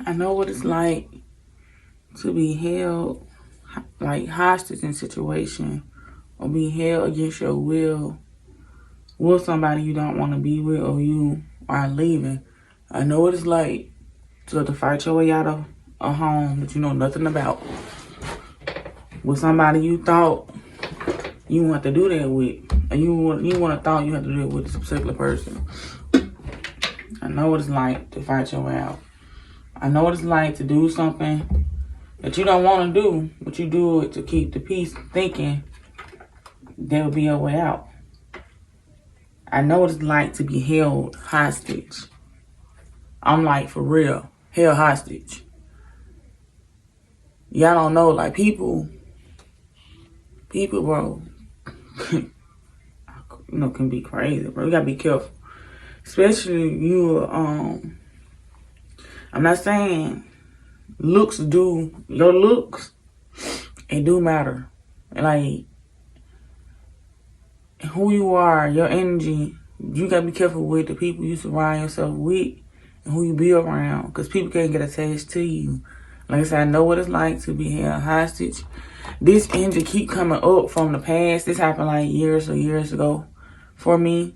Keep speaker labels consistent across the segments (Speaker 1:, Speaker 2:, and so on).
Speaker 1: I know what it's like to be held like hostage in a situation or be held against your will with somebody you don't want to be with or you are leaving. I know what it's like to have to fight your way out of a home that you know nothing about with somebody you thought you want to do that with. And you want to thought you had to do it with this particular person. I know what it's like to fight your way out. I know what it's like to do something that you don't want to do, but you do it to keep the peace, thinking there will be a way out. I know what it's like to be held hostage. I'm like, for real, held hostage. Y'all don't know, like, people, bro, can be crazy, bro. You gotta be careful. Especially you, I'm not saying your looks, it do matter. Like, who you are, your energy, you gotta be careful with the people you surround yourself with and who you be around, because people can't get attached to you. Like I said, I know what it's like to be held hostage. This energy keep coming up from the past. This happened like years ago for me.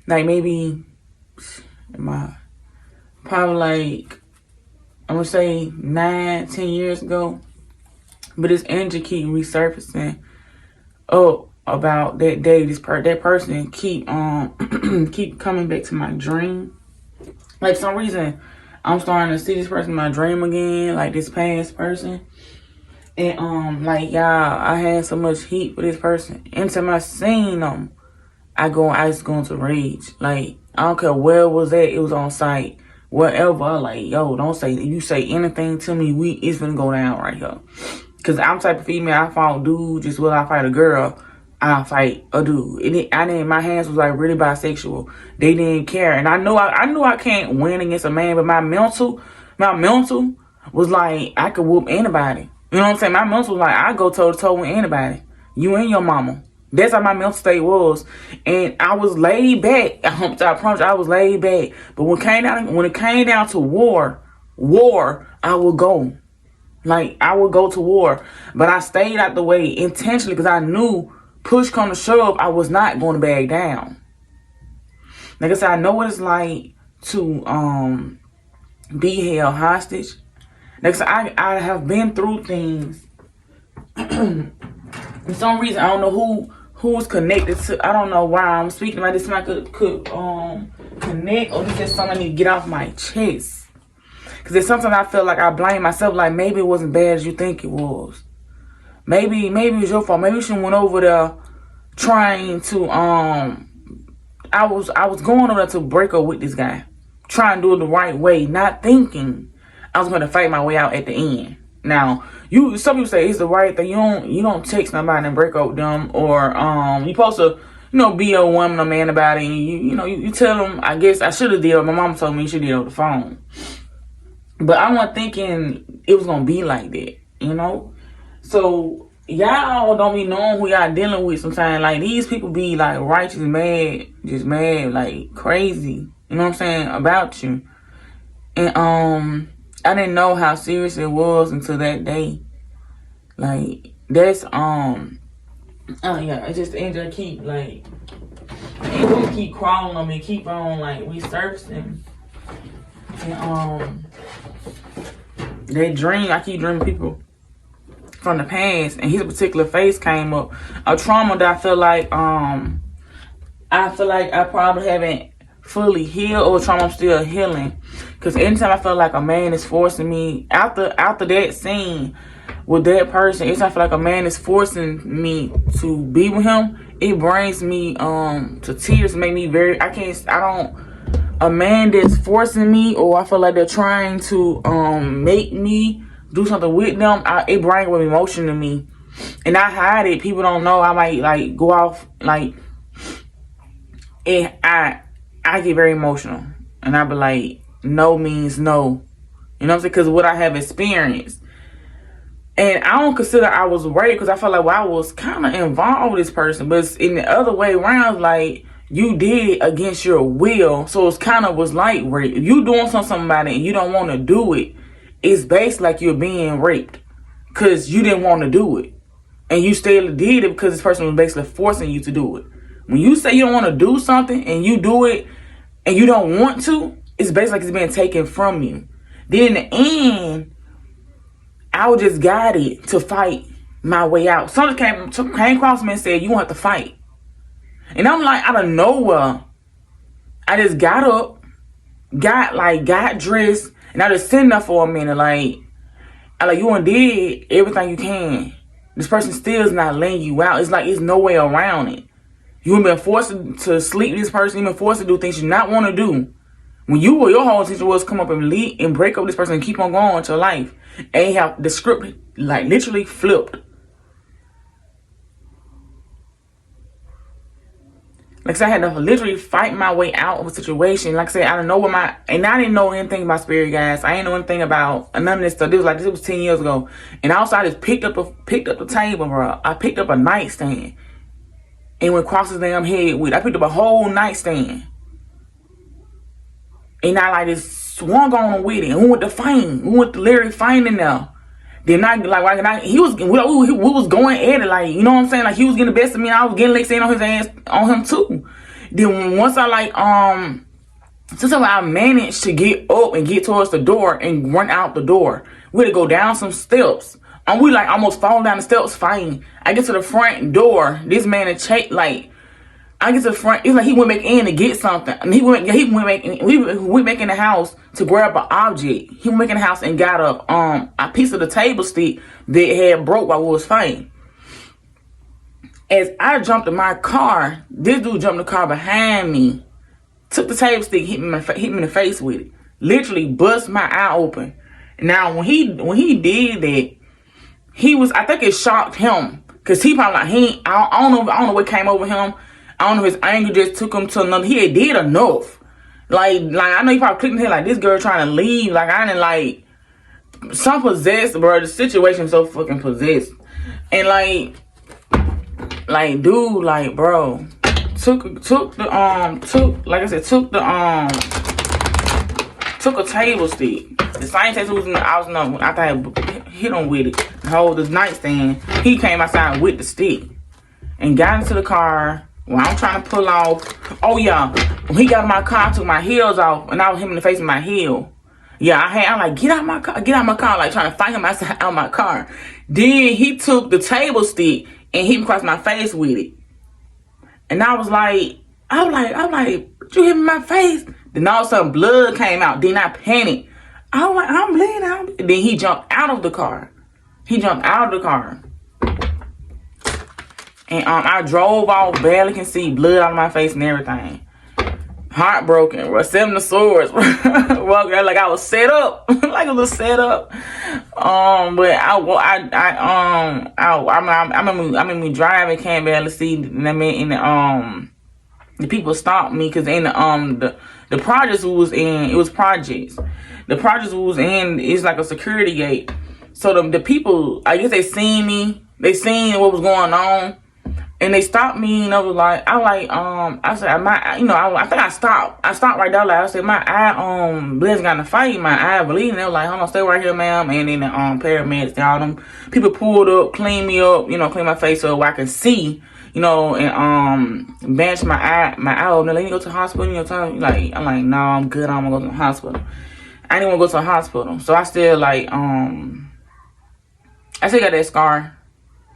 Speaker 1: Like maybe probably like, I'm gonna say 9-10 years ago. But this energy keep resurfacing up about that day. That person keep keep coming back to my dream. Like, for some reason, I'm starting to see this person in my dream again, like this past person. And like, y'all, I had so much heat for this person. Anytime I seen them, I just go into rage. Like, I don't care where it was at, it was on site. Whatever, like, yo, don't say, you say anything to me, it's gonna go down right here. Cause I'm the type of female, I fight dude just will I fight a girl, I fight a dude. My hands was like really bisexual. They didn't care. And I knew I can't win against a man, but my mental was like, I could whoop anybody. You know what I'm saying? My mental was like, I go toe to toe with anybody. You and your mama. That's how my mental state was. And I was laid back. I promise you, I was laid back. But when it came down to war, I would go. Like, I would go to war. But I stayed out the way intentionally because I knew push come to shove, I was not going to back down. Like I said, I know what it's like to be held hostage. Like I said, I have been through things. For some reason, I don't know who's connected to. I don't know why I'm speaking about this. Somebody could connect, or this is something I need to get off my chest. Because there's sometimes I feel like I blame myself. Like, maybe it wasn't bad as you think it was. Maybe it was your fault. Maybe you shouldn't went over there trying to I was going over there to break up with this guy, trying to do it the right way, not thinking I was going to fight my way out at the end. Now, some people say it's the right thing. You don't text nobody and break up with them, or you supposed to be a woman or man about it. And you tell them. I guess I should have did. My mom told me you should did on the phone, but I wasn't thinking it was gonna be like that. So y'all don't be knowing who y'all dealing with sometimes. Like, these people be like righteous mad, just mad, like crazy. You know what I'm saying, about you. And I didn't know how serious it was until that day. Like, that's it's just the angel keep crawling on me, keep on like resurfacing. And that dream, I keep dreaming people from the past, and his particular face came up. A trauma that I feel like I probably haven't fully healed, or trauma I'm still healing. Because anytime I feel like a man is forcing me, after that scene with that person, anytime I feel like a man is forcing me to be with him, it brings me to tears, make me a man that's forcing me, or I feel like they're trying to make me do something with them, it brings with emotion to me. And I hide it. People don't know. I might like go off like I get very emotional. And I be like, no means no. You know what I'm saying? Because what I have experienced. And I don't consider I was raped, because I felt like, I was kind of involved with this person. But it's in the other way around, like, you did it against your will. So it's kind of was like rape. If you doing something to somebody and you don't want to do it, it's based like you're being raped because you didn't want to do it. And you still did it because this person was basically forcing you to do it. When you say you don't want to do something and you do it and you don't want to, it's basically like it's being taken from you. Then in the end, I was just guided to fight my way out. Someone came across me and said, you won't have to fight. And I'm like, out of nowhere, I just got up, got dressed, and I just sitting there for a minute, you done did everything you can. This person still is not letting you out. It's like it's no way around it. You've been forced to sleep with this person. You've been forced to do things you not want to do. When your whole intention was come up and leave and break up with this person and keep on going with your life. And you have the script literally flipped. Like I said, I had to literally fight my way out of a situation. Like I said, I don't know and I didn't know anything about spirit guys. I didn't know anything about none of this stuff. This was 10 years ago. And also I just picked up the table, bro. I picked up a nightstand. And went across his damn head with, I picked up a whole nightstand. And I just swung on with it. And we went to literally fighting now. Then we was going at it, you know what I'm saying? Like he was getting the best of me and I was getting licks in on his ass, on him too. Then once since I managed to get up and get towards the door and run out the door, we had to go down some steps. And we almost falling down the steps fighting. I get to the front door, this man I get to the front, it's like he went back in to get something. And we went back in the house to grab an object. He went back in the house and got a piece of the table stick that had broke while we was fighting. As I jumped in my car, this dude jumped in the car behind me, took the table stick, hit me in the face with it. Literally bust my eye open. Now when he did that, I think it shocked him. Cause he probably I don't know what came over him. I don't know if his anger just took him to another. He had did enough. Like I know he probably clicked in here this girl trying to leave. I didn't some possessed, bro. The situation so fucking possessed. And dude, bro, took a table stick. The same table was after I hit him with it. Hold this nightstand. He came outside with the stick and got into the car. When I'm trying to pull off, oh yeah, when he got in my car, I took my heels off, and I was hit him in the face with my heel. Yeah, I'm like, get out my car, trying to fight him out of my car. Then he took the table stick and hit me across my face with it. And I was like, did you hit me in my face? Then all of a sudden blood came out. Then I panicked. I was like, I'm bleeding out. Then he jumped out of the car. And I drove off, barely can see blood out of my face and everything. Heartbroken, bro. 7 of swords. Walking out like I was set up. Like it was set up. But I remember me driving, can't barely see. And I mean, the people stopped me because in the projects we was in, it was projects. The projects we was in is like a security gate. So the people, I guess they seen me. They seen what was going on. And they stopped me, and I was like, I said, I think I stopped. I stopped right there. I said, my eye, Blizz got in a fight. My eye bleeding. They were like, hold on, stay right here, ma'am. And then the paramedics, all them people pulled up, cleaned me up, clean my face up where I can see, and bandaged my eye open. Let me go to the hospital. I'm like, no, I'm good. I'm gonna go to the hospital. I didn't want to go to the hospital, so I still I still got that scar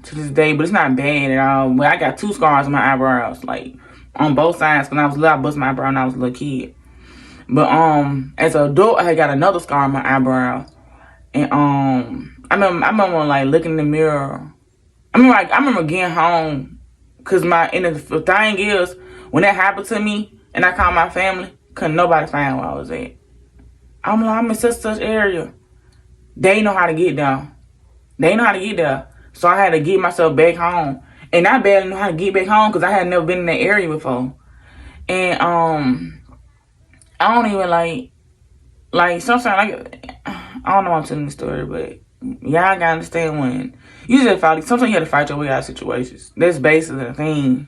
Speaker 1: to this day, but it's not bad at all. But I got 2 scars on my eyebrows, on both sides. When I was little, I bust my eyebrow when I was a little kid. But as an adult, I got another scar on my eyebrow. And I remember looking in the mirror. I remember getting home, cause the thing is, when that happened to me and I called my family, couldn't nobody find where I was at. I'm in such area. They know how to get there. So I had to get myself back home. And I barely know how to get back home because I had never been in that area before. And I don't even sometimes I don't know why I'm telling the story, but y'all gotta understand when you just sometimes you have to fight your way out of situations. That's basically the thing.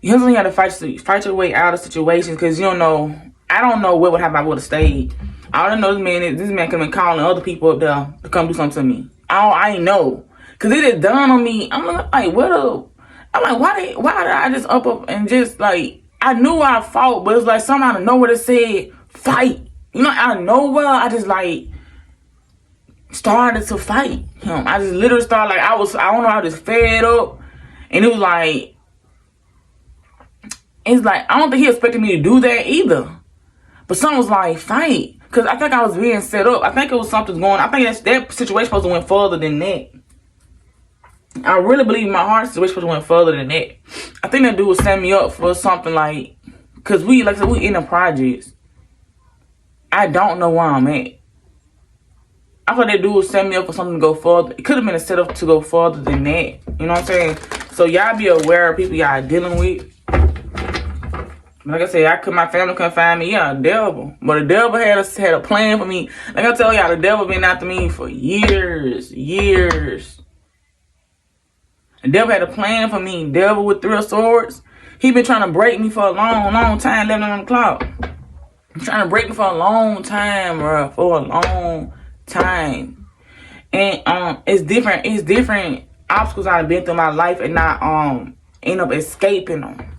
Speaker 1: You sometimes have to fight your way out of situations because you don't know. I don't know what would happen if I would have stayed. All I know this man could have been calling other people up there to come do something to me. I ain't know. Cause it is done on me. I'm like, what up? I'm like, why did I just up and just like, I knew I fought, but it was like something out of nowhere that said fight. You know, out of nowhere, I just like started to fight him. I just literally started like, I don't know, I was just fed up. And it was like, it's like, I don't think he expected me to do that either. But something was like, fight. Because I think I was being set up. I think it was something going on. I think that situation supposed to went further than that. I really believe in my heart situation supposed to went further than that. I think that dude was setting me up for something like, because we in the projects. I don't know where I'm at. I thought that dude was setting me up for something to go further. It could have been a setup to go further than that. You know what I'm saying? So y'all be aware of people y'all dealing with. Like I said, my family couldn't find me. Yeah, the devil. But the devil had a plan for me. Like I tell y'all, the devil been after me for years. The devil had a plan for me. Devil with 3 swords. He been trying to break me for a long time, 11 on the clock. He's trying to break me for a long time, bro. For a long time. And it's different obstacles I've been through in my life, and I end up escaping them.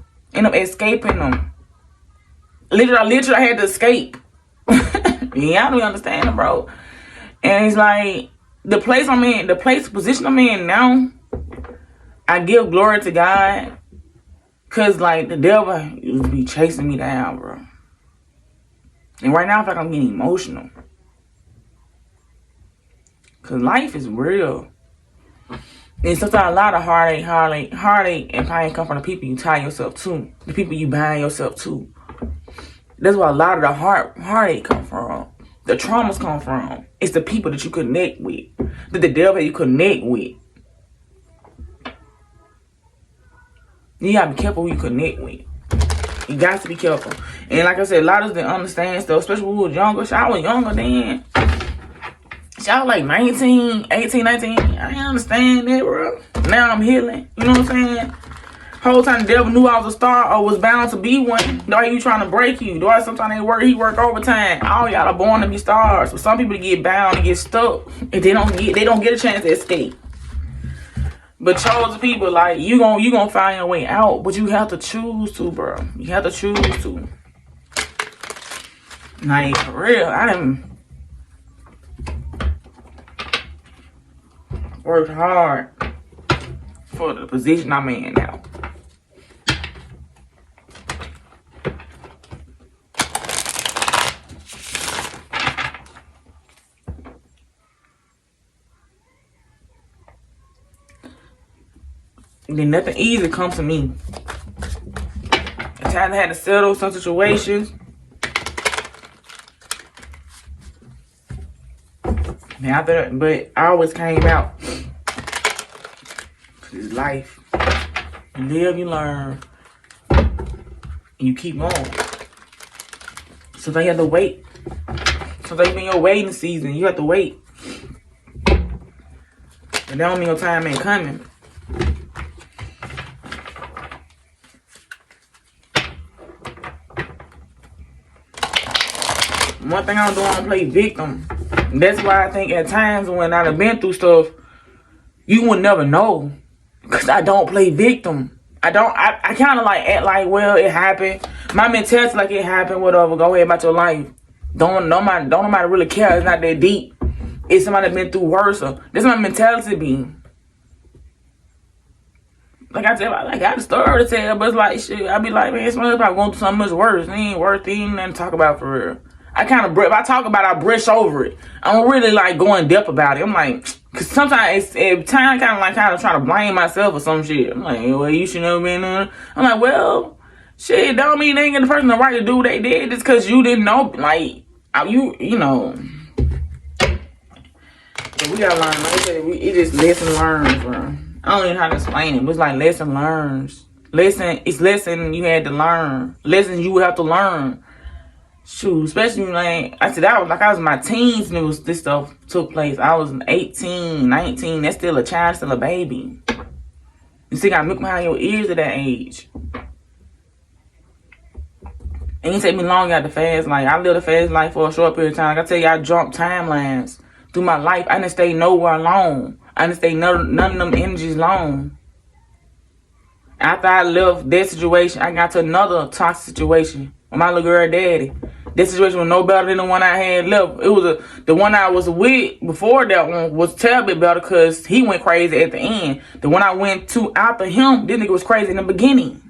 Speaker 1: Literally, I had to escape. Yeah, I don't understand it, bro. And it's like, the position I'm in now, I give glory to God. Cause like, the devil used to be chasing me down, bro. And right now I feel like I'm getting emotional. Cause life is real. And sometimes a lot of heartache and pain come from the people you tie yourself to. The people you bind yourself to. That's where a lot of the heartache come from. The traumas come from. It's the people that you connect with. That the devil you connect with. You gotta be careful who you connect with. You got to be careful. And like I said, a lot of us didn't understand stuff, especially when we was younger. I was younger then. I was like 19, 18, 19. I didn't understand that, bro. Now I'm healing. You know what I'm saying? Whole time the devil knew I was a star or was bound to be one. Though he trying to break you. Though sometimes he work overtime. All y'all are born to be stars. But some people get bound and get stuck. And they don't get a chance to escape. But chosen people, like, you gonna find your way out. But you have to choose to, bro. You have to choose to. Like, for real, I done worked hard for the position I'm in now. Then nothing easy comes to me. At times I had to settle some situations. But I always came out. It's life. You live, you learn. And you keep on. Sometimes you have to wait. Sometimes you're in your waiting season. You have to wait. And that don't mean your time ain't coming. One thing I don't do, I don't play victim. That's why I think at times when I've been through stuff, you would never know. Because I don't play victim. I kind of like act like, well, it happened. My mentality like it happened, whatever. Go ahead about your life. Don't nobody really care. It's not that deep. It's somebody that been through worse. That's my mentality being. Like I said, I got a story to tell, but it's like, shit, I be like, man, somebody's probably going through something much worse. It ain't worth even nothing to talk about for real. If I talk about it, I brush over it. I don't really like go in depth about it. I'm like, cause sometimes it's time kind of trying to blame myself or some shit. I'm like, well, you should never been on. I'm like, well, shit, don't mean they ain't get the person the right to do what they did just cause you didn't know, like, you know. So we gotta learn. Like I said, it is lesson learned, bro. I don't even know how to explain it, but it's like lesson learns. It's lesson you had to learn. Lessons you would have to learn. Shoot, especially like I said, I was in my teens when this stuff took place. I was 18, 19. That's still a child, still a baby. You still got milk behind your ears at that age. And It ain't take me long out the fast life. I lived a fast life for a short period of time. Like I tell you, I jumped timelines through my life. I didn't stay nowhere alone. I didn't stay none of them energies long. After I left that situation, I got to another toxic situation with my little girl daddy. This situation was no better than the one I had left. It was the one I was with before that one was terribly better because he went crazy at the end. The one I went to after him, this nigga was crazy in the beginning.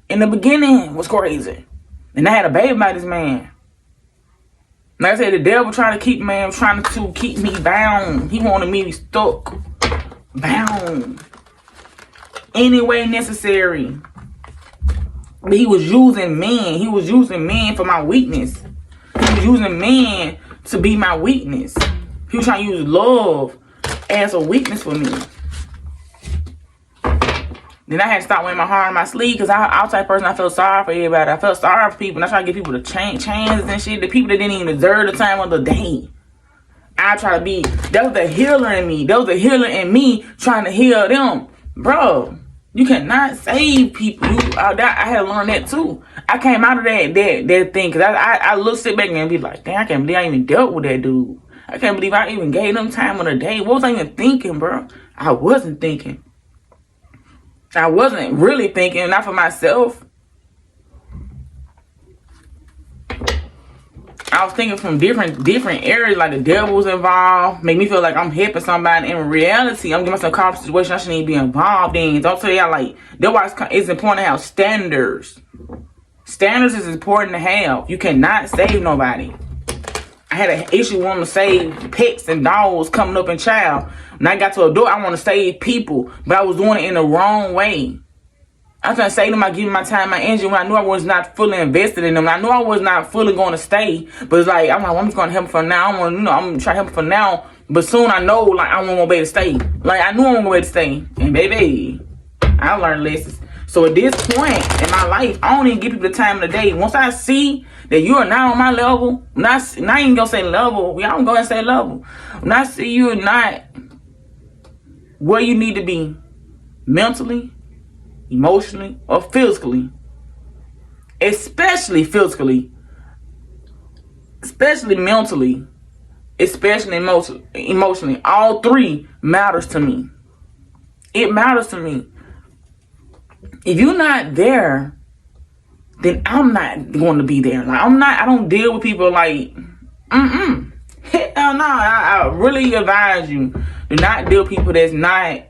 Speaker 1: In the beginning was crazy. And I had a baby by this man. Like I said, the devil trying to keep me bound. He wanted me stuck, bound, any way necessary. But he was using men. He was using men for my weakness. He was using men to be my weakness. He was trying to use love as a weakness for me. Then I had to stop wearing my heart on my sleeve because I was the type of person I felt sorry for everybody. I felt sorry for people. And I tried to give people the chances and shit. The people that didn't even deserve the time of the day. I try to be, that was the healer in me. That was the healer in me trying to heal them. Bro, you cannot save people. I had to learn that too. I came out of that thing because I look, sit back and be like, damn, I can't believe I even dealt with that dude. I can't believe I even gave them time of the day. What was I even thinking, bro? I wasn't thinking. I wasn't really thinking, not for myself. I was thinking from different areas, like the devil was involved, make me feel like I'm helping somebody. In reality, I'm getting myself caught in a situation I shouldn't even be involved in. Don't tell y'all, like, that's why it's important to have standards. Standards is important to have. You cannot save nobody. I had an issue wanting to save pets and dogs coming up in child. When I got to a door, I want to save people, but I was doing it in the wrong way. I was trying to save them by giving my time, my energy, when I knew I was not fully invested in them. I knew I was not fully going to stay, but it's like, I'm like, well, I'm just going to help them for now. I'm going to try to help them for now, but soon I know, like, I won't be able to stay. Like, I knew I wasn't going to be able to stay, and baby, I learned lessons. So at this point in my life, I don't even give people the time of the day. Once I see that you are not on my level, not even gonna say level, y'all don't go and say level. When I see you are not where you need to be mentally, emotionally, or physically, especially physically, especially mentally, especially emotionally, all three matters to me. It matters to me. If you're not there, then I'm not going to be there. Like, I don't deal with people like, hell no. I really advise you, do not deal with people that's not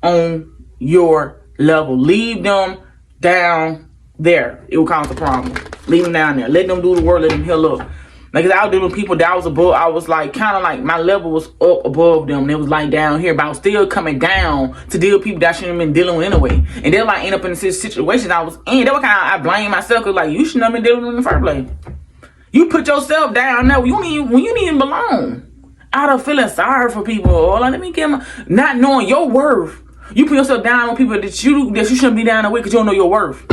Speaker 1: on your level. Leave them down there. It will cause a problem. Leave them down there. Let them do the work. Let them heal up. Like, I was dealing with people that was above. I was like, kind of like, my level was up above them. And it was like down here. But I was still coming down to deal with people that I shouldn't have been dealing with anyway. And they're like, end up in the situation I was in. That was kind of, I blame myself. Because, like, you shouldn't have been dealing with them in the first place. You put yourself down there when you didn't even belong. Out of feeling sorry for people. Or like, let me get my, not knowing your worth. You put yourself down with people that you shouldn't be down with because you don't know your worth.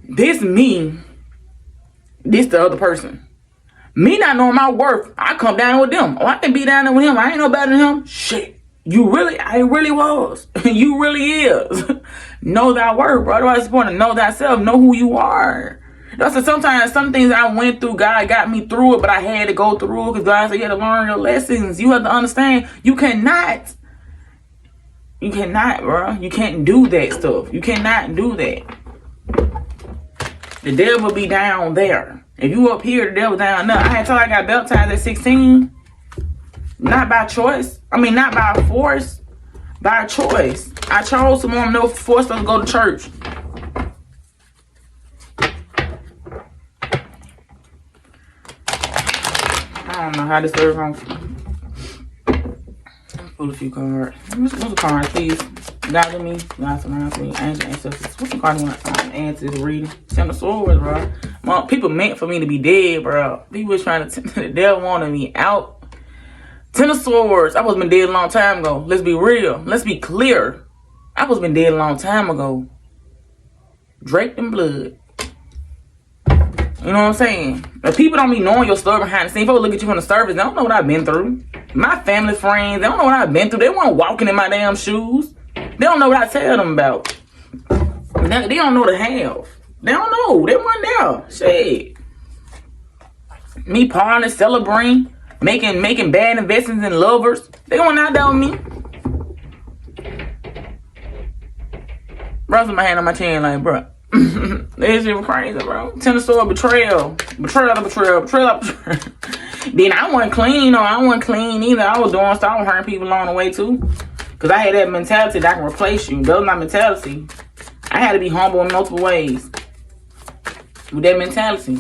Speaker 1: This me. This the other person. Me not knowing my worth, I come down with them. Oh, I can be down there with him. I ain't no better than him. Shit. I really was. You really is. Know thy worth, bro. That's important to know thyself. Know who you are. That's sometimes some things I went through, God got me through it, but I had to go through it because God said you had to learn your lessons. You have to understand. You cannot, bro. You can't do that stuff. You cannot do that. The devil be down there. If you up here, the devil down there. I had told I got baptized at 16. Not by choice. I mean, not by force. By choice. I chose someone no force us to go to church. I don't know how this serves on. Pull a few cards. What's the card, please? God with me, God surrounds me, angel ancestors. What's the card you want to answer the reading? Ten of Swords, bro. Mom, people meant for me to be dead, bro. People was trying to, the devil wanted me out. Ten of Swords. I was been dead a long time ago. Let's be real. Let's be clear. I was been dead a long time ago. Draped in blood. You know what I'm saying? But people don't be knowing your story behind the scenes. Folks look at you from the surface. They don't know what I've been through. My family, friends, they don't know what I've been through. They weren't walking in my damn shoes. They don't know what I tell them about. They don't know the half. They don't know. They weren't there. Shit. Me partying, celebrating, making bad investments in lovers. They going out there with me. Bro, put my hand on my chin like, bro. This shit was crazy, bro. Tender story, betrayal. Betrayal after betrayal. Betrayal after betrayal. Then I wasn't clean, or I wasn't clean either. I was doing stuff. I was hurting people along the way, too. Because I had that mentality that I can replace you. That was my mentality. I had to be humble in multiple ways. With that mentality.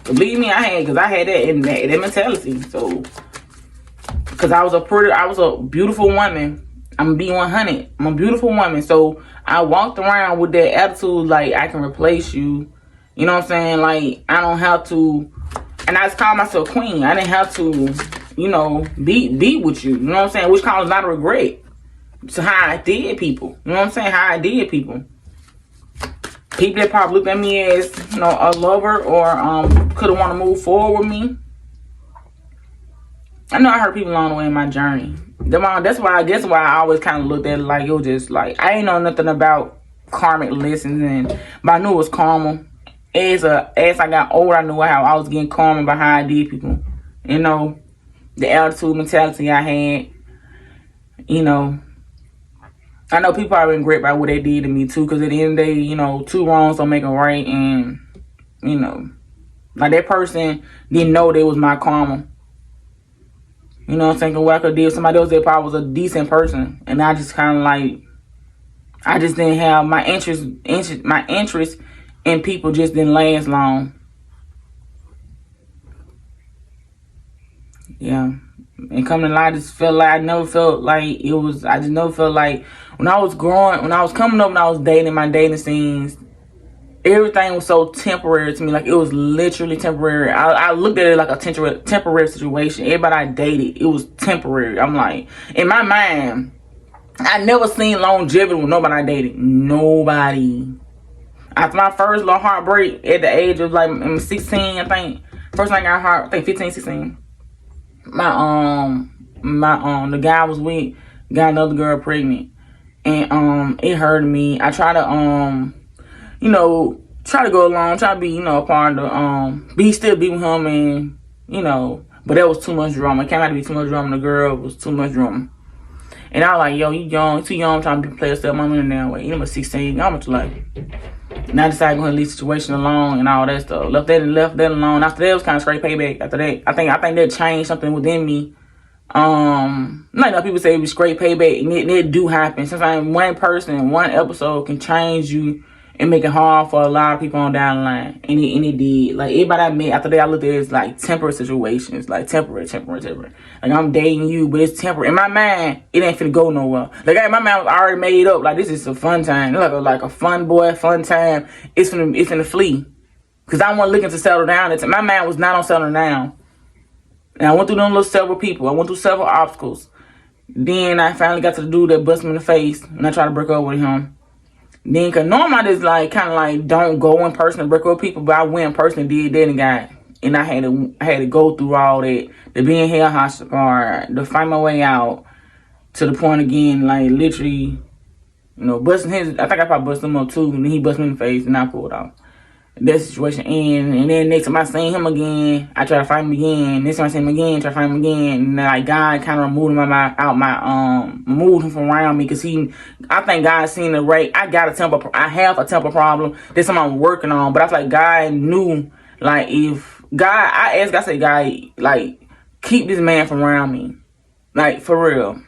Speaker 1: Believe me, I had that mentality. So, because I was a beautiful woman. I'm gonna be 100. I'm a beautiful woman. So, I walked around with that attitude like I can replace you. You know what I'm saying? Like, I don't have to. And I just called myself queen. I didn't have to, you know, be with you. You know what I'm saying? Which caused a lot of regret. So, how I did people. You know what I'm saying? How I did people. People that probably looked at me as, you know, a lover or could have want to move forward with me. I know I hurt people along the way in my journey. That's why I always kind of looked at it like it was just like I ain't know nothing about karmic lessons, but I knew it was karma. As I got older, I knew how I was getting karma by how I did people. You know, the attitude, mentality I had. You know, I know people are regret by what they did to me too, because at the end of the day, you know, two wrongs don't make a right, and you know, like that person didn't know that was my karma. You know what I'm saying? What I could do, somebody else that probably was a decent person, and I just kind of like, I just didn't have my interest in people just didn't last long. Yeah. And coming to life, I just felt like I never felt like it was. I just never felt like when I was coming up, when I was dating my dating scenes, everything was so temporary to me. Like it was literally temporary. I looked at it like a temporary situation. Everybody I dated, it was temporary. I'm like, in my mind, I never seen longevity with nobody I dated. Nobody. After my first little heartbreak at the age of like 16, I think. First time I got heart, I think 15, 16. The guy I was with got another girl pregnant, and it hurt me. I try to you know, try to go along, try to be, you know, a part of the still be with him, and you know, but that was too much drama. It came out to be too much drama. The girl was too much drama, and I was like, yo, you young, too young, trying to be player stuff. I'm in there way. You know, 16, how much like? And I decided to go and leave the situation alone and all that stuff. Left that alone. After that, it was kind of straight payback. After that, I think that changed something within me. Like people say it was straight payback, and it do happen. Sometimes one person, one episode can change you and make it hard for a lot of people on down the line. And it did. Like everybody I met after that, I looked at it as like temporary situations, like temporary. Like I'm dating you, but it's temporary. In my mind, it ain't finna go nowhere. Like my mind was already made up. Like this is a fun time. Like a fun boy, fun time. It's finna flee. Cause I wasn't looking to settle down. My mind was not on settling down. And I went through them several people. I went through several obstacles. Then I finally got to the dude that busted me in the face, and I tried to break up with him. Then, cause normally I just like kind of like don't go in person and break up with people, but I went in person and did that and I had to go through all that, the being held hostage part, to find my way out to the point again, like literally, you know, busting his. I think I probably busted him up too, and then he busted me in the face, and I pulled off. That situation ended, and then next time I seen him again, I try to find him again. Next time I see him again, try to find him again, and then, like God kind of removed him moved him from around me, cause I think God seen the rate. I have a temper problem. That's something I'm working on, but I feel like God knew, like if God, I asked God, I said, God, like keep this man from around me, like for real.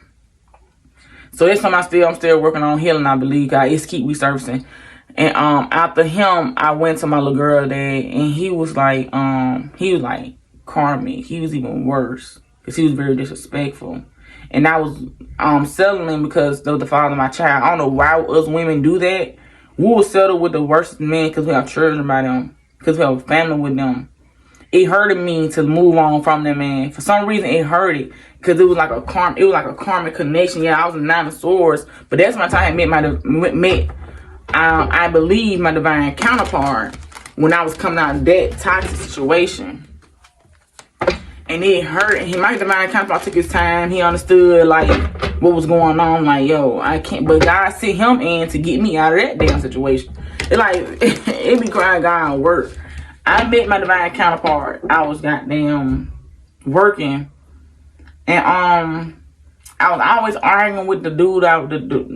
Speaker 1: So that's something I'm still working on healing. I believe God, it's keep resurfacing. And after him, I went to my little girl dad, and he was like karmic. He was even worse because he was very disrespectful. And I was settling because they was the father of my child. I don't know why us women do that. We will settle with the worst men because we have children by them, because we have a family with them. It hurted me to move on from them, man. For some reason, it hurted because it was like a karmic connection. Yeah, I was a Nine of Swords, but that's my time I met I believe my divine counterpart when I was coming out of that toxic situation. And it hurt. My divine counterpart took his time. He understood like what was going on. Like, yo, I can't. But God sent him in to get me out of that damn situation. That's like it be crying God work. I met my divine counterpart. I was goddamn working, and I was always arguing with the dude,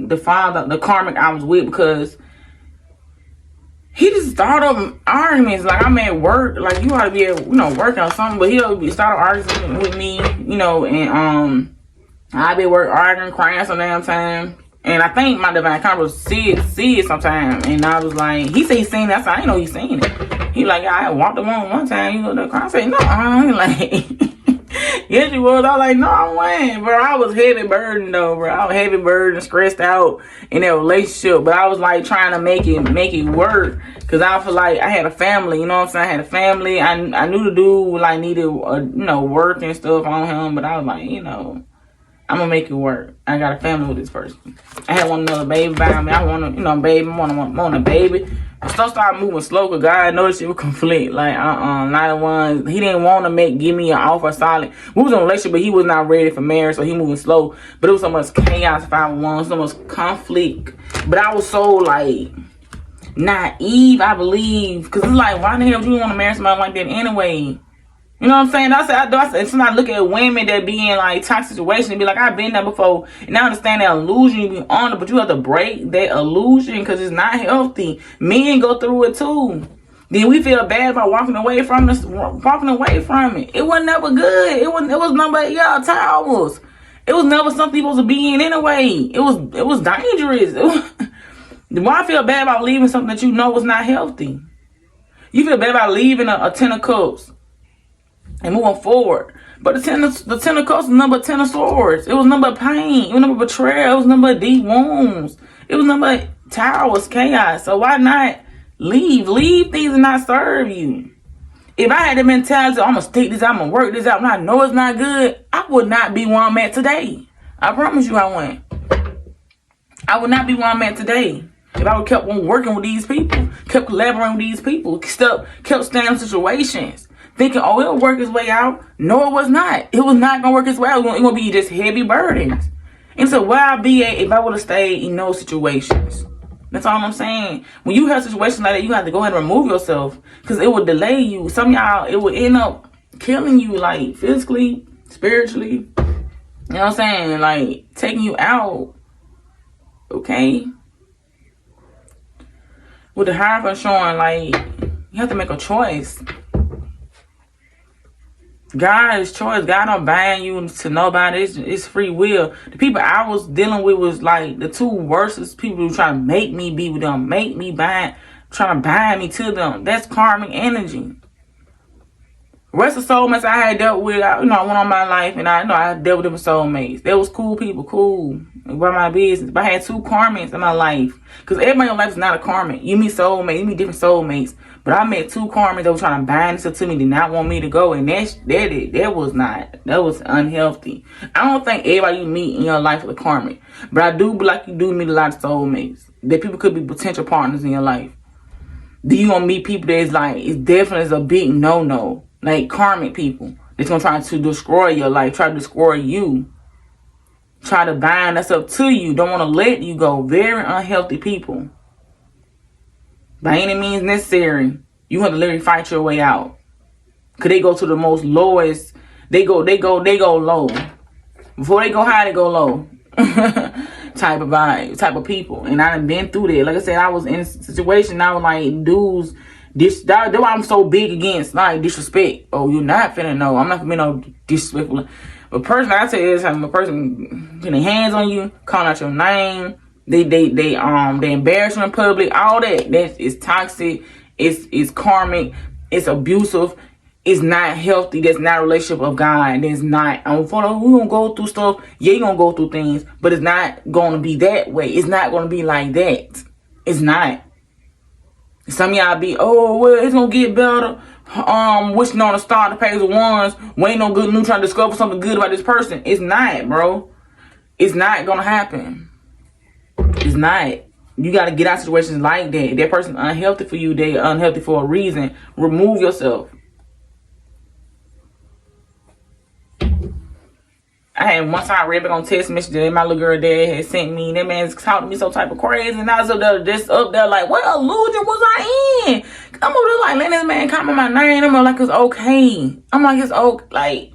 Speaker 1: the father, the karmic I was with, because he just started arguments. Like, I'm at work, like, you ought to be at, working or something, but he'll be started arguing with me, and I be at work arguing, crying some damn time. And I think my divine counterpart see it sometime. And I was like, he said he seen that, so I didn't know he seen it. He like, I walked along one time, you know, the car. I said, no, like, yes, you was. I was like, no, I wasn't, bro. I was heavy burdened though, bro. I was heavy burdened, stressed out in that relationship. But I was like trying to make it work, because I feel like I had a family. You know what I'm saying? I had a family. I knew the dude like needed work and stuff on him, but I was like, I'm gonna make it work. I got a family with this person. I had one another baby by me. I want a baby. I stuff started moving slow, because God noticed it would conflict. Like, not the ones. He didn't want to give me an offer solid. We was in a relationship, but he was not ready for marriage, so he moving slow. But it was so much chaos if I was, so much conflict. But I was so, like, naive, I believe. Because it's like, why the hell would you want to marry somebody like that anyway? You know what I'm saying? I said, sometimes I look at women that be in like toxic situations and be like, I've been there before, and I understand that illusion you be on it, but you have to break that illusion, because it's not healthy. Men go through it too. Then we feel bad about walking away from it. It was never good. It was never towels. It was never something you're supposed to be in anyway. It was dangerous. Why I feel bad about leaving something that you know was not healthy? You feel bad about leaving a 10 of cups and moving forward. But the ten of cups was number 10 of swords. It was number pain. It was number betrayal. It was number deep wounds. It was number towers, chaos. So why not leave? Leave things and not serve you. If I had the mentality, I'm going to stick this out, I'm going to work this out, and I know it's not good, I would not be where I'm at today. I promise you I wouldn't. I would not be where I'm at today. If I would kept on working with these people, kept collaborating with these people, kept staying in situations, thinking, oh, it'll work its way out. No, it was not. It was not going to work its way out. It was going to be just heavy burdens. And so where I'd be at if I would have stayed in those situations. That's all I'm saying. When you have situations like that, you have to go ahead and remove yourself, because it will delay you. Some of y'all, it will end up killing you, like physically, spiritually. You know what I'm saying? Like taking you out. Okay? With the Hierophant showing, like, you have to make a choice. God is choice. God don't bind you to nobody. It's free will. The people I was dealing with was like the two worstest people who try to make me be with them, make me bind, trying to bind me to them. That's karmic energy. The rest of soulmates I had dealt with, I went on my life, and I dealt with them soulmates. They was cool people, cool about my business. But I had two karmics in my life, because everybody in your life is not a karmic. You meet soulmates, you meet different soulmates. But I met two karmics that were trying to bind themselves to me, did not want me to go, and that was unhealthy. I don't think everybody you meet in your life is a karmic, but I do like you do meet a lot of soulmates. That people could be potential partners in your life. Do you gonna meet people that is like, it's definitely a big no, like karmic people that's gonna try to destroy your life, try to destroy you, try to bind us up to you, don't want to let you go. Very unhealthy people. By any means necessary, you have to literally fight your way out. Cause they go to the most lowest. They go low. Before they go high, they go low. Type of vibe, type of people. And I done been through that. Like I said, I was in a situation. I was like, dudes, that's why I'm so big against like disrespect. Oh, you're not finna know. I'm not gonna be no disrespectful. But personally, I tell you this, having a person putting their hands on you, calling out your name. They embarrass you in public. All that is toxic. It's karmic. It's abusive. It's not healthy. That's not a relationship of God. That's not. We're gonna go through stuff. Yeah, you're gonna go through things, but it's not gonna be that way. It's not gonna be like that. It's not. Some of y'all be, oh well, it's gonna get better. Wishing on a star to page of ones. Waiting on good news, trying to discover something good about this person. It's not, bro. It's not gonna happen. It's not. You got to get out of situations like that. That person's unhealthy for you. They're unhealthy for a reason. Remove yourself. I had one time read back on text message that my little girl dad had sent me. That man's talking to me so type of crazy. And I was up there like, what illusion was I in? I'm over there like, letting this man comment my name. I'm like, it's okay. I'm like, it's okay. Like,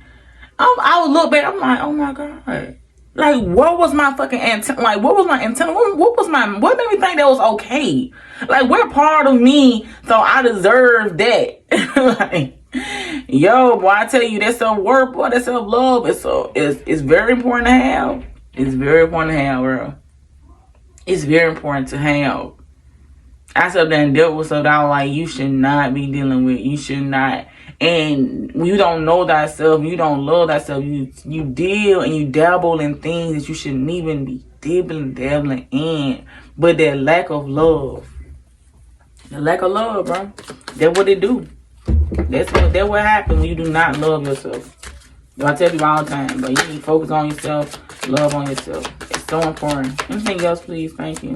Speaker 1: I would look back. I'm like, oh my God. Like, what was my fucking antenna? Like, what was my antenna? What made me think that was okay? Like, what part of me thought I deserved that? Like, yo, boy, I tell you, that self-worth, boy, that self-love it's very important to have. It's very important to have, bro. It's very important to have. I said that and dealt with stuff that I was like, you should not be dealing with. You should not. And when you don't know thyself, you don't love thyself, you deal and you dabble in things that you shouldn't even be dabbling in. But that lack of love. The lack of love, bro. That's what it do. That's what happens when you do not love yourself. I tell people all the time, but you need to focus on yourself, love on yourself. It's so important. Anything else, please? Thank you.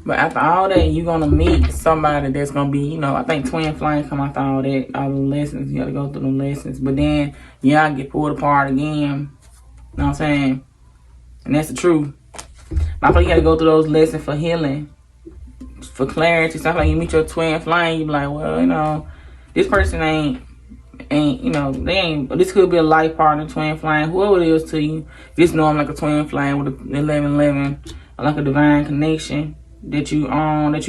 Speaker 1: But after all that, you're going to meet somebody that's going to be, I think twin flame come after all that, all the lessons. You got to go through the lessons. But then, y'all get pulled apart again. You know what I'm saying? And that's the truth. I feel like you got to go through those lessons for healing, for clarity. So I feel like you meet your twin flame, you be like, well, this person ain't, this could be a life partner, twin flame, whoever it is to you. Just know I'm like a twin flame with a 1111, like a divine connection that you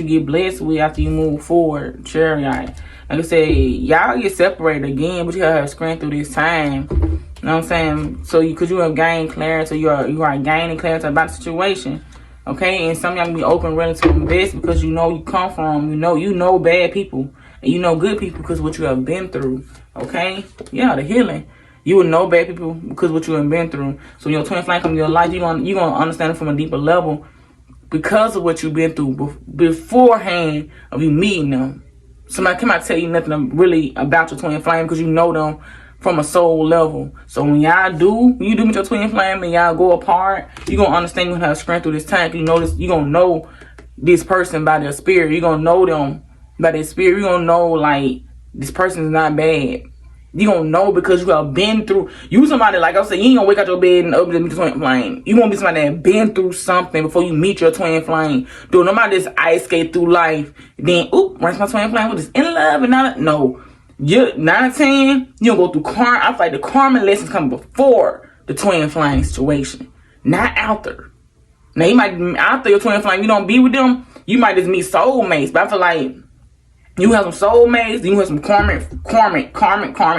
Speaker 1: get blessed with after you move forward. Chariot. Like I said, y'all get separated again, but you gotta have strength through this time. You know what I'm saying? So because you have gained clarity, you are gaining clarity about the situation. Okay, and some of y'all can be open, willing to invest because you know you come from, you know bad people and you know good people because what you have been through. Okay, yeah, the healing. You will know bad people because what you have been through. So when your twin flame come in your life, you're gonna understand it from a deeper level. Because of what you've been through beforehand of you meeting them. Somebody cannot tell you nothing really about your twin flame because you know them from a soul level. So when you do meet your twin flame and y'all go apart, you're going to understand you're going to have strength through this time. You're going to know this person by their spirit. You're going to know them by their spirit. You're going to know, like, this person is not bad. You don't know because you have been through. You somebody, like I said, you ain't gonna wake out your bed and up to meet your twin flame. You gonna be somebody that been through something before you meet your twin flame. Dude, nobody just ice skate through life. Then, runs my twin flame with this in love and not. No. You're 9 out of 10, you gonna go through karma. I feel like the karma lessons come before the twin flame situation. Not after. Now, you might, after your twin flame, you don't be with them, you might just meet soulmates. But I feel like you have some soulmates, then you have some karmic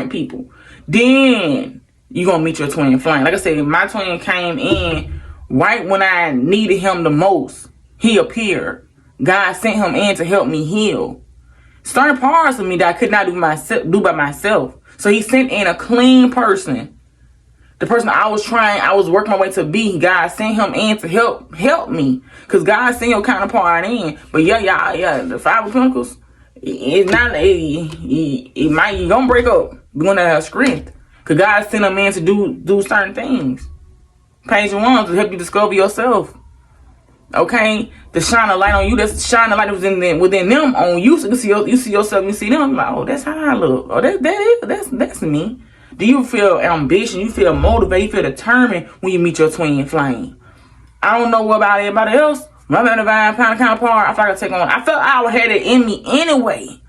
Speaker 1: people. Then you gonna meet your twin flame. Like I said, my twin came in right when I needed him the most. He appeared. God sent him in to help me heal certain parts of me that I could not do by myself. So he sent in a clean person. The person I was working my way to be. God sent him in to help me. Because God sent your counterpart in. But yeah, the Five of Pentacles. It's not you gonna break up. You're gonna have strength. Cause God sent a man to do certain things. Page 1 to help you discover yourself. Okay? To shine a light on you. That's shine a light within them on you. So you see yourself, you see them. Like, oh, that's how I look. Oh, that's me. Do you feel ambition? You feel motivated? You feel determined when you meet your twin flame? I don't know about everybody else. My divine counterpart, I felt like I take on. I felt I had it in me anyway.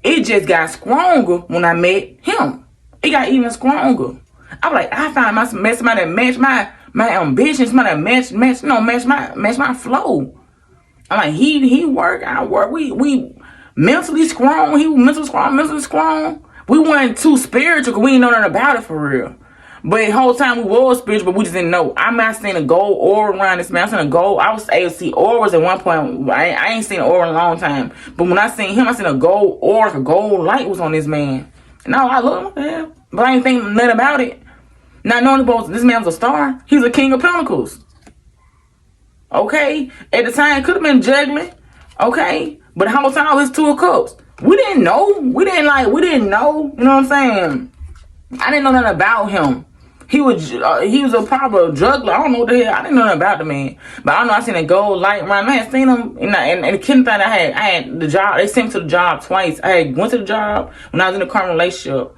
Speaker 1: It just got stronger when I met him. It got even stronger. I was like, I found somebody that matched my ambitions, somebody that match my flow. I'm like, he work, I work. We mentally strong. He was mentally strong. We weren't too spiritual because we didn't know nothing about it for real. But the whole time we was spiritual, but we just didn't know. I'm not seeing a gold aura around this man. I'm seeing a gold. I was able to see auras at one point. I ain't seen an aura in a long time. But when I seen him, I seen a gold aura, a gold light was on this man. And I looked, yeah. But I ain't think nothing about it. Not knowing this man was a star. He's a king of pentacles. Okay? At the time, it could have been juggling. Okay? But the whole time, it was 2 of cups. We didn't know. We didn't know. You know what I'm saying? I didn't know nothing about him. He was a proper drug. I don't know what the hell. I didn't know nothing about the man, but I know I seen a gold light around. I had seen him, and the kid thing I had the job. They sent me to the job twice. I had went to the job when I was in a current relationship,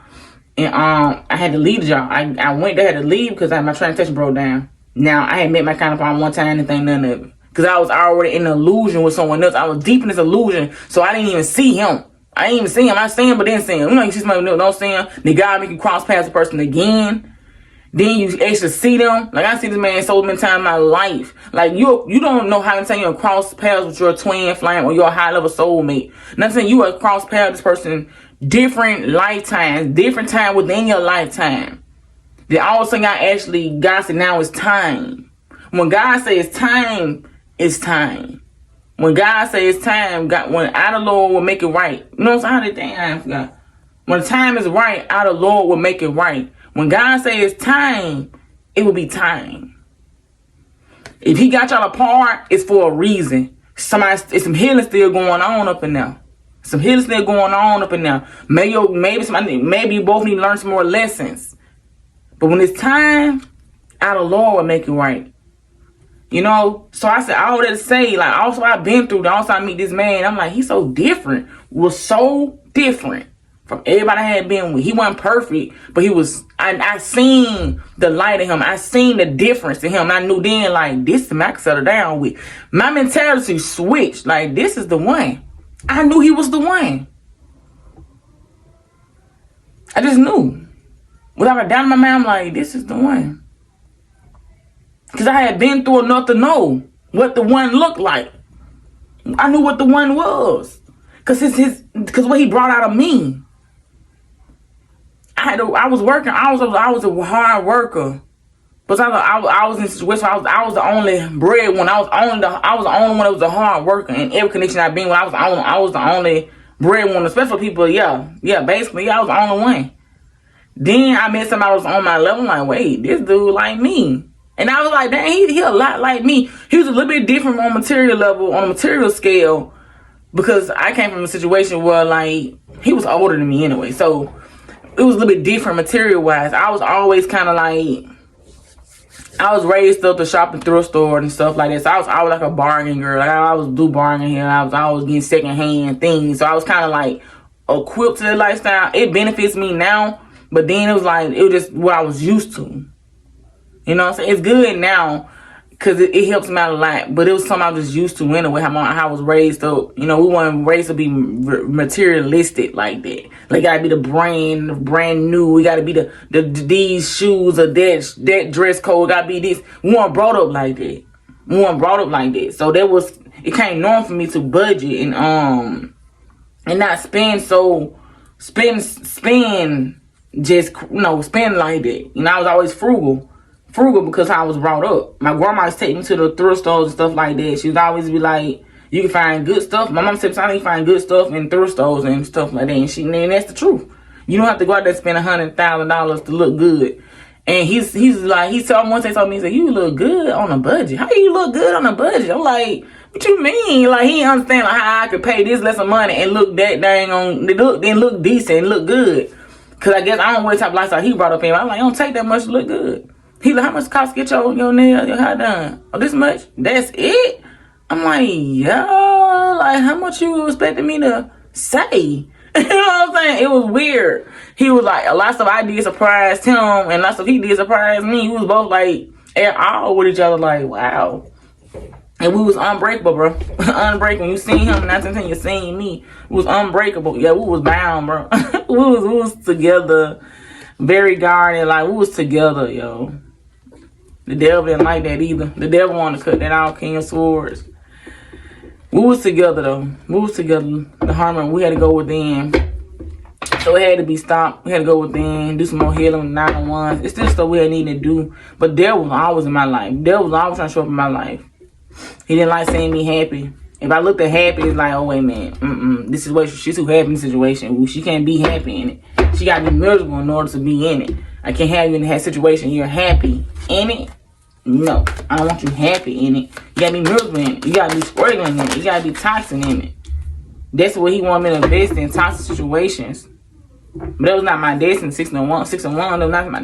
Speaker 1: and I had to leave the job. I went there, had to leave because my transportation broke down. Now I had met my counterpart one time and think none of it because I was already in an illusion with someone else. I was deep in this illusion, so I didn't even see him. I didn't even see him. I see him, but didn't see him. You know, you see somebody don't see him. The guy make you cross paths the person again. Then you actually see them. Like, I see this man so many times in my life. Like, you don't know how to tell you cross paths with your twin flame or your high-level soulmate. Nothing. You are cross paths with this person different lifetimes, different time within your lifetime. Then all of a sudden, God said, now it's time. When God says time, it's time. When God says time, when our Lord will make it right. You know what I'm saying? I forgot. When the time is right, our Lord will make it right. When God says it's time, it will be time. If he got y'all apart, it's for a reason. It's some healing still going on up in there. Some healing still going on up in there. Maybe you both need to learn some more lessons. But when it's time, our Lord will make it right. You know? So I said all that to say, like, also I've been through, also I meet this man, I'm like, he's so different. Was so different from everybody I had been with. He wasn't perfect, but he was, I seen the light in him. I seen the difference in him. I knew then, like, this is the man I can settle down with. My mentality switched. Like, this is the one. I knew he was the one. I just knew. Without a doubt in my mind, I'm like, this is the one. Because I had been through enough to know what the one looked like. I knew what the one was. Because what he brought out of me. I was working. I was a hard worker, but I was in a situation. I was the only breadwinner. I was the only one that was a hard worker in every connection I've been with. I was the only breadwinner, especially people. Basically, I was the only one. Then I met somebody that was on my level. I'm like, wait, this dude like me, and I was like, dang, he a lot like me. He was a little bit different on material level, on a material scale, because I came from a situation where, like, he was older than me anyway, so it was a little bit different material-wise. I was always kind of like, I was raised up to shop at thrift store and stuff like that. So I was like a bargain girl. Like, I always do bargain here. I was always getting secondhand things. So I was kind of like equipped to that lifestyle. It benefits me now, but then it was just what I was used to. You know what I'm saying? It's good now because it helps me out a lot. But it was something I was just used to anyway, how I was raised up. You know, we weren't raised to be materialistic like that. Like, gotta be the brand new. We gotta be these shoes or that dress code. Gotta be this. We weren't brought up like that. So it came normal for me to budget and not spend just, you know, spend like that. You know, I was always frugal because I was brought up. My grandma used to take me to the thrift stores and stuff like that. She would always be like, you can find good stuff. My mom said, you can find good stuff in thrift stores and stuff like that. And that's the truth. You don't have to go out there and spend $100,000 to look good. And he told me, he said, you look good on a budget. How do you look good on a budget? I'm like, what you mean? Like, he didn't understand like how I could pay this less of money and look that dang on, then look decent and look good. Because I guess I don't wear the type of lifestyle he brought up in. I'm like, I don't take that much to look good. He like, how much cost to get your nail, your hair done? Oh, this much? That's it? I'm like, yeah. Like, how much you expecting me to say? You know what I'm saying? It was weird. He was like, a lot of stuff I did surprised him, and a lot of stuff he did surprised me. We was both like, at all with each other, like, wow. And we was unbreakable, bro. Unbreakable. You seen him, not until you seen me. We was unbreakable. Yeah, we was bound, bro. we was together. Very guarded. Like, we was together, yo. The devil didn't like that either. The devil wanted to cut that out, King of Swords. We was together, though. We was together. The harmony, we had to go within. So it had to be stopped. We had to go within, do some more healing, 901s. It's still stuff we had needed to do. But the devil was always in my life. The devil was always trying to show up in my life. He didn't like seeing me happy. If I looked at happy, it's like, oh, wait, man. This situation, she's too happy in this situation. She can't be happy in it. She got to be miserable in order to be in it. I can't have you in that situation. You're happy in it. No, I don't want you happy in it. You gotta be miserable in it. You gotta be struggling in it. You gotta be toxic in it. That's what he wanted me to invest in, toxic situations. But that was not my destiny. 6 and 1.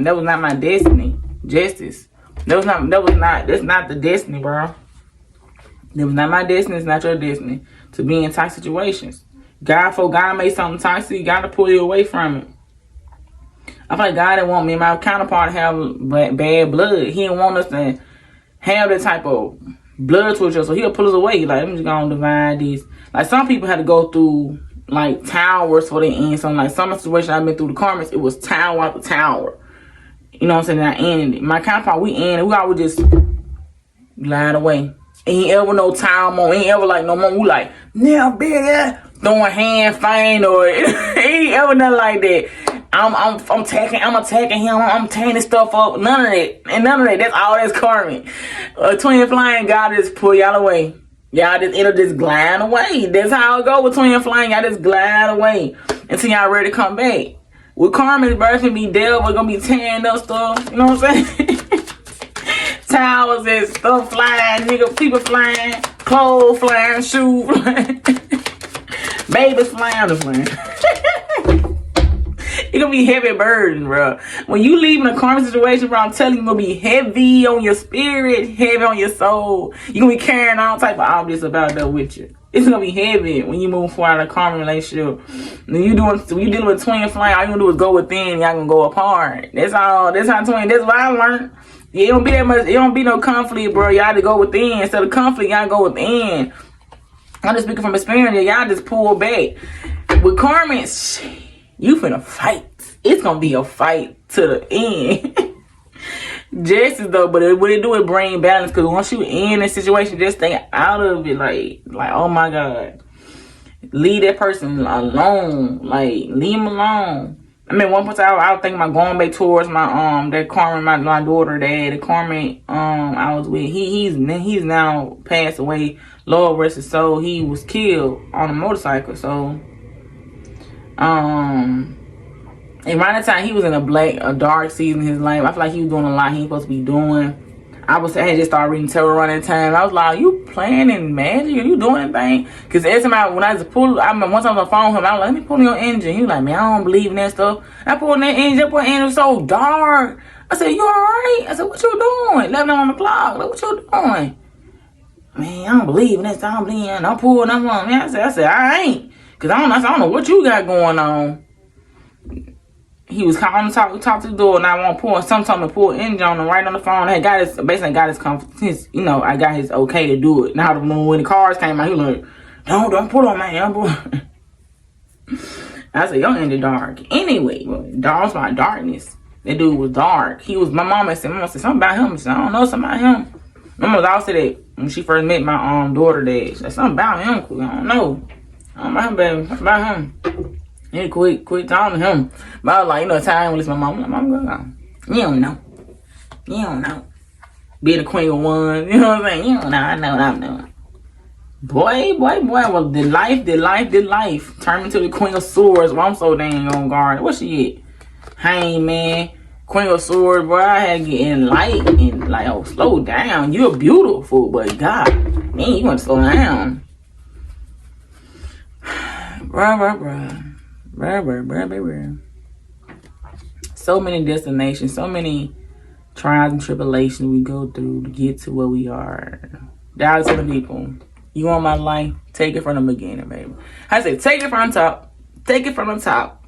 Speaker 1: That was not my destiny. Justice. That's not the destiny, bro. That was not my destiny. It's not your destiny to be in toxic situations. God made something toxic. You got to pull you away from it. I feel like God didn't want me and my counterpart to have bad blood. He didn't want us to have that type of blood to each other. So he'll pull us away. Like, I'm just going to divide these. Like, some people had to go through, like, towers for the end. So, like, some situation I've been through the karmas, it was tower after tower. You know what I'm saying? I ended it. My counterpart, we ended. We always just glide away. Ain't ever no time on. Ain't ever like no more. We like, now, baby, throwing hand fine or ain't ever nothing like that. I'm attacking him. I'm tearing this stuff up. None of that. And none of that. That's all that's karmic. Twin flying, God just pull y'all away. Y'all just end up just gliding away. That's how it go with twin flying. Y'all just glide away until y'all ready to come back. With karmic, bro, it's gonna be devil. We're gonna be tearing up stuff. You know what I'm saying? Towels and stuff flying, nigga, people flying, clothes flying, shoes flying, babies flying, I'm just flying. It's gonna be heavy burden, bro. When you leave in a karmic situation, bro, I'm telling you, it's gonna be heavy on your spirit, heavy on your soul. You're gonna be carrying all type of objects about that with you. It's gonna be heavy when you move forward in a karmic relationship. When you dealing with twin flame, all you gonna do is go within, y'all gonna go apart. That's how twin, that's what I learned. Yeah, it don't be that much, it don't be no conflict, bro. Y'all to go within. Instead of conflict, y'all go within. I'm just speaking from experience, y'all just pull back. With karmic, you finna fight. It's gonna be a fight to the end. Justice though, but what it do is bring balance. Cause once you in a situation, just stay out of it. Like oh my God, leave that person alone. Like leave him alone. I mean, one point I was thinking about going back towards my that Carmen, my daughter, the Carmen I was with. He's now passed away. Lord rest his soul. He was killed on a motorcycle. So and around the time he was in a dark season in his life, I feel like he was doing a lot he ain't supposed to be doing. I had just started reading tarot around that time. I was like, are you playing in magic? Are you doing anything? Because every time when I just pulled, I remember one time I phoned him, I was like, let me pull your engine. He was like, man, I don't believe in that stuff. I pulled that engine, that engine was so dark. I said, you alright? I said, what you doing? 11 on the clock. Like, what you doing? Man, I don't believe in this. I don't believe in it. I'm pulling up on me. I said, I ain't. Because I don't know what you got going on. He was calling to talk to the door, and I want to pull. Sometime to pull engine on him right on the phone. I got his confidence. You know, I got his okay to do it. Now when the cars came out, he was like, don't pull on man, don't pull. I said, your engine dark. Anyway, dark's my darkness. That dude was dark. My mama said something about him. She said, I don't know something about him. Mama was also that when she first met my daughter. That she said something about him. I don't know. I don't know about him, baby. What's about him? He quit talking to him. But I was like, time when listen to my mom. I'm like, Mom, go on. You don't know. Be the queen of one. You know what I'm saying? You don't know. I know what I'm doing. Boy. Well, the life. Turn me to the queen of swords. Well, I'm so dang on guard. What's she at? Hangman. Queen of swords, boy. I had to get enlightened. Like, oh, slow down. You're beautiful, but God, man, you want to slow down. Bruh. So many destinations, so many trials and tribulations we go through to get to where we are. That to the people. You want my life? Take it from the beginning, baby. I say, take it from the top. Take it from the top.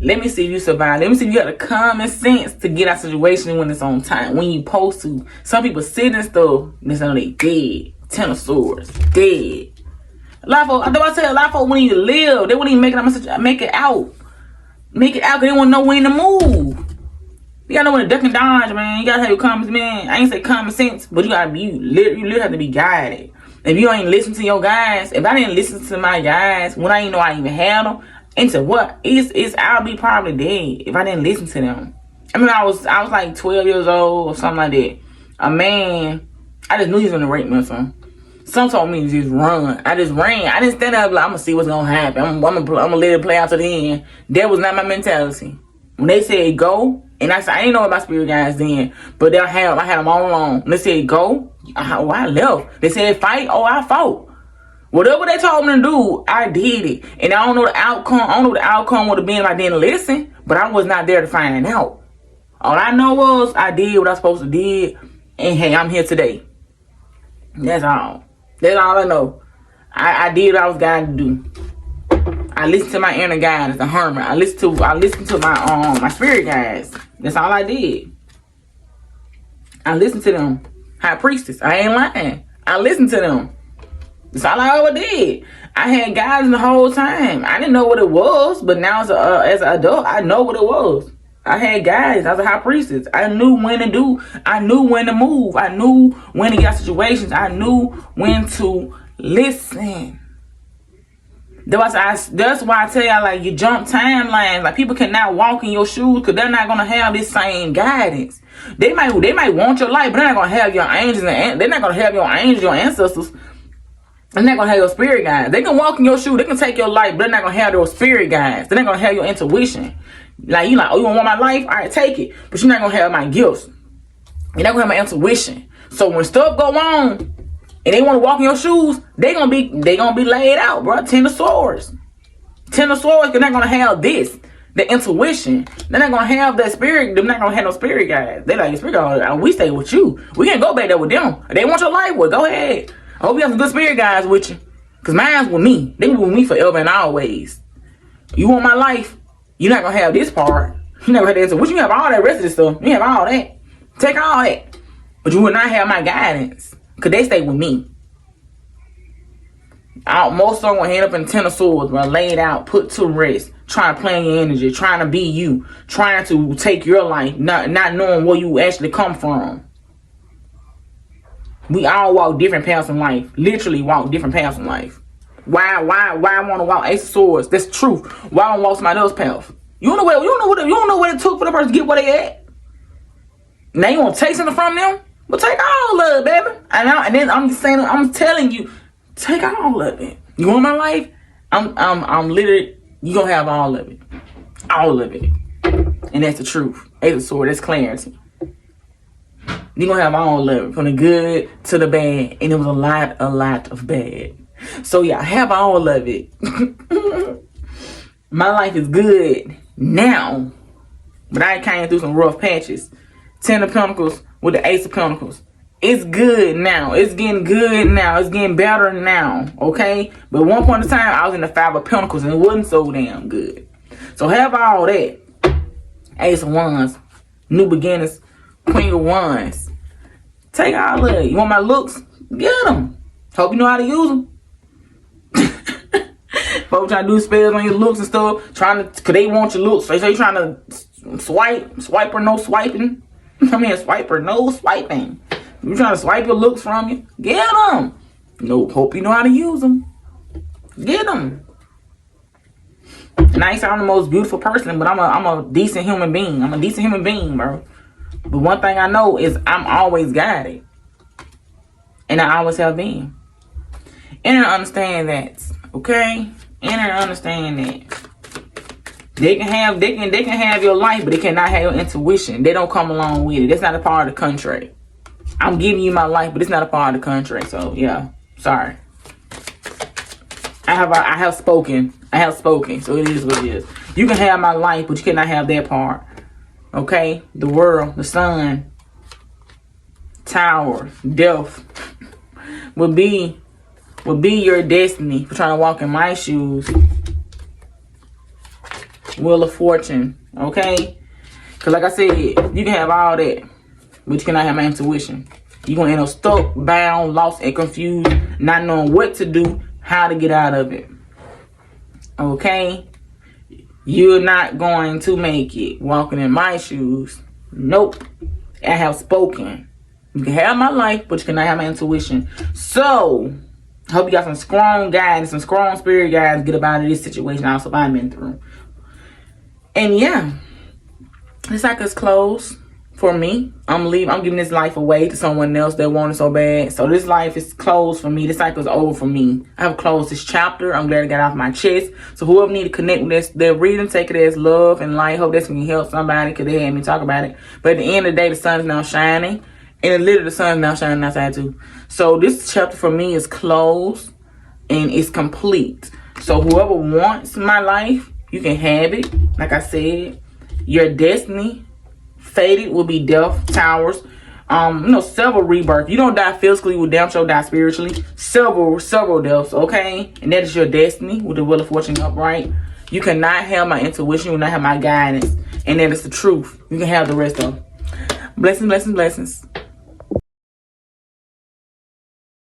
Speaker 1: Let me see if you survive. Let me see if you got the common sense to get out of situation when it's on time. When you supposed to. Some people sit and stuff. They say they dead. 10 of swords. Dead. A lot of folks when you live, they wouldn't even make it out. Make it out because they won't know when to move. You gotta know when to duck and dodge, man. You gotta have your common sense, man. I ain't say common sense, but you literally have to be guided. If you ain't listen to your guys, if I didn't listen to my guys when I didn't know I even had them, into what? I'll be probably dead if I didn't listen to them. I mean, I was like 12 years old or something like that. A man, I just knew he was gonna rape me or something. Some told me to just run. I just ran. I didn't stand up like, I'm going to see what's going to happen. I'm going to let it play out to the end. That was not my mentality. When they said go, and I said, I didn't know about spirit guys then, but I had them all along. When they said go, I left. They said fight, I fought. Whatever they told me to do, I did it. And I don't know the outcome. I don't know what the outcome would have been if I didn't listen. But I was not there to find out. All I know was I did what I was supposed to do. And hey, I'm here today. That's all. That's all I know. I did what I was guided to do. I listened to my inner guidance, the hermit. I listened to my spirit guides. That's all I did. I listened to them. High priestess. I ain't lying. I listened to them. That's all I ever did. I had guidance the whole time. I didn't know what it was, but now as an adult, I know what it was. I had guidance. I was a high priestess. I knew when to do. I knew when to move. I knew when to get situations. I knew when to listen. That's why I tell y'all, like, you jump timelines. Like, people cannot walk in your shoes because they're not gonna have this same guidance. They might want your life, but they're not gonna have your angels, and they're not gonna have your angels, your ancestors. They're not gonna have your spirit guides. They can walk in your shoes. They can take your life, but they're not gonna have those spirit guides. They're not gonna have your intuition. Like, you like, oh, you want my life? All right, take it. But you're not gonna have my gifts. You're not gonna have my intuition. So when stuff go on, and they want to walk in your shoes, they gonna be laid out, bro. Ten of Swords, they're not gonna have this, the intuition. They're not gonna have that spirit. They're not gonna have no spirit guides. They like, spirit guides. We stay with you. We can't go back there with them. They want your life. Well, go ahead. I hope you have some good spirit guides with you, cause mine's with me. They be with me forever and always. You want my life? You're not gonna have this part. You're not gonna have that intuition. You have all that rest of this stuff. You have all that. Take all that, but you will not have my guidance. Cause they stay with me. Most of them will end up in Ten of Swords, bro, laid out, put to rest, trying to play your energy, trying to be you, trying to take your life, not knowing where you actually come from. We all walk different paths in life. Literally walk different paths in life. Why I want to walk Ace of Swords? That's truth. Why I don't walk somebody else's path? You don't know what it took for the person to get where they at. Now you want to take something from them? But take all of it, baby. And then I'm just saying, I'm telling you, take all of it. You want my life? I'm literally, you gonna have all of it. All of it. And that's the truth. Ace of Swords, that's clarity. You gonna have all of it, from the good to the bad. And it was a lot of bad. So yeah, have all of it. My life is good now. But I came through some rough patches. 10 of Pentacles with the Ace of Pentacles. It's good now. It's getting good now. It's getting better now. Okay? But at one point in time, I was in the 5 of Pentacles and it wasn't so damn good. So have all that. Ace of Wands. New beginnings. Queen of Wands. Take all of it. You want my looks? Get them. Hope you know how to use them. Folks trying to do spells on your looks and stuff. Cause they want your looks. So they trying to swipe or no swiping. I mean, swipe or no swiping. You trying to swipe your looks from you? Get them. No, hope you know how to use them. Get them. And I ain't sound the most beautiful person, but I'm a decent human being. I'm a decent human being, bro. But one thing I know is I'm always guided. And I always have been. And I understand that. Okay? And I understand that. They can have your life, but they cannot have your intuition. They don't come along with it. That's not a part of the contract. I'm giving you my life, but it's not a part of the contract. So yeah, sorry. I have spoken. So it is what it is. You can have my life, but you cannot have that part. Okay? The world, the sun, tower, death will be your destiny for trying to walk in my shoes. Wheel of Fortune, okay? Because like I said, you can have all that, but you cannot have my intuition. You're going to end up stuck, bound, lost, and confused, not knowing what to do, how to get out of it. Okay? You're not going to make it walking in my shoes. Nope. I have spoken. You can have my life, but you cannot have my intuition. So, I hope you got some strong guidance, some strong spirit guides to get up out of this situation also I've been through. And yeah, this cycle is closed for me. I'm giving this life away to someone else that wants it so bad. So this life is closed for me. This cycle is over for me. I have closed this chapter. I'm glad I got off my chest. So whoever need to connect with this, their reading, take it as love and light. Hope that's going to help somebody because they had me talk about it. But at the end of the day, the sun is now shining. And literally the sun is now shining outside too. So this chapter for me is closed. and it's complete. So whoever wants my life, you can have it. Like I said, your destiny, fated, will be death, towers, several rebirths. You don't die physically, you will damn sure die spiritually. Several deaths, okay? And that is your destiny with the Wheel of Fortune upright. You cannot have my intuition, you will not have my guidance. And that is the truth. You can have the rest of them. Blessings, blessings, blessings.